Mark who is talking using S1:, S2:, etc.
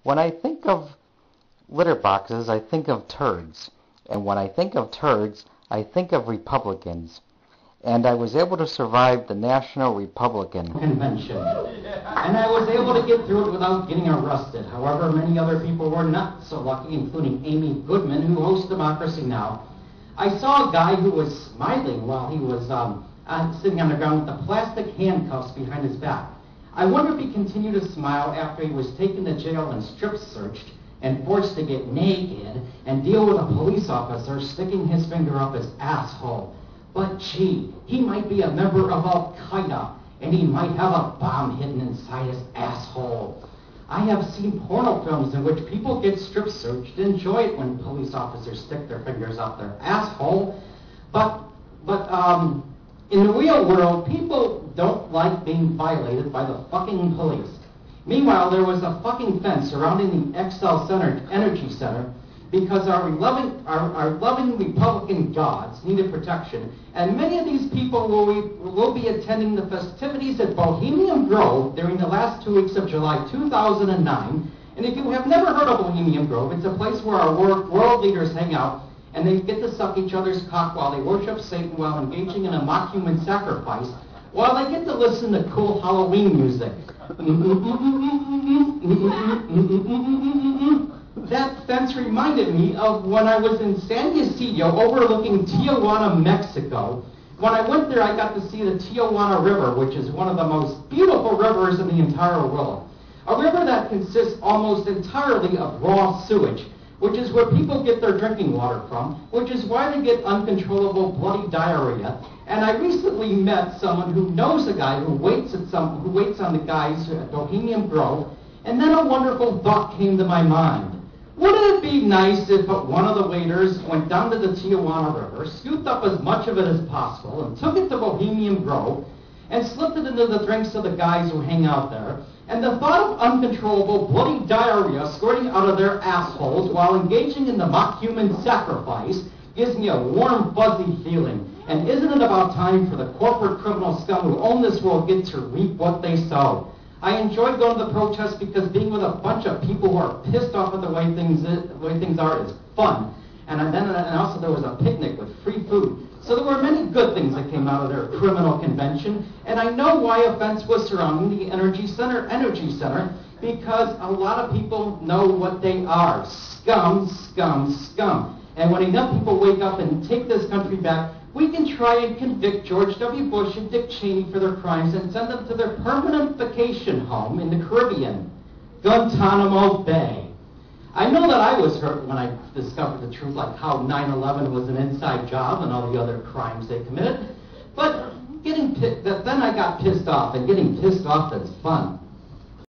S1: When I think of litter boxes, I think of turds. And when I think of turds, I think of Republicans. And I was able to survive the National Republican
S2: Convention. And I was able to get through it without getting arrested. However, many other people were not so lucky, including Amy Goodman, who hosts Democracy Now! I saw a guy who was smiling while he was sitting on the ground with the plastic handcuffs behind his back. I wonder if he continued to smile after he was taken to jail and strip searched and forced to get naked and deal with a police officer sticking his finger up his asshole. But gee, he might be a member of Al-Qaeda, and he might have a bomb hidden inside his asshole. I have seen porno films in which people get strip searched and enjoy it when police officers stick their fingers up their asshole. But in the real world, people don't like being violated by the fucking police. Meanwhile, there was a fucking fence surrounding the Excel Center Energy Center because our loving Republican gods needed protection, and many of these people will be attending the festivities at Bohemian Grove during the last 2 weeks of July 2009. And if you have never heard of Bohemian Grove, it's a place where our world leaders hang out, and they get to suck each other's cock while they worship Satan while engaging in a mock human sacrifice, while they get to listen to cool Halloween music. That fence reminded me of when I was in San Ysidro overlooking Tijuana, Mexico. When I went there, I got to see the Tijuana River, which is one of the most beautiful rivers in the entire world. A river that consists almost entirely of raw sewage, which is where people get their drinking water from, which is why they get uncontrollable bloody diarrhea. And I recently met someone who knows a guy who waits on the guys at Bohemian Grove, and then a wonderful thought came to my mind. Wouldn't it be nice if one of the waiters went down to the Tijuana River, scooped up as much of it as possible, and took it to Bohemian Grove, and slipped it into the drinks of the guys who hang out there, and the thought of uncontrollable bloody diarrhea squirting out of their assholes while engaging in the mock human sacrifice gives me a warm, fuzzy feeling. And isn't it about time for the corporate criminal scum who own this world get to reap what they sow? I enjoyed going to the protests because being with a bunch of people who are pissed off at the way things are is fun. And also there was a picnic with free food. So there were many good things that came out of their criminal convention. And I know why a fence was surrounding the Energy Center, because a lot of people know what they are. Scum, scum, scum. And when enough people wake up and take this country back, we can try and convict George W. Bush and Dick Cheney for their crimes and send them to their permanent vacation home in the Caribbean, Guantanamo Bay. I know that I was hurt when I discovered the truth, like how 9/11 was an inside job and all the other crimes they committed. But then I got pissed off, and getting pissed off is fun.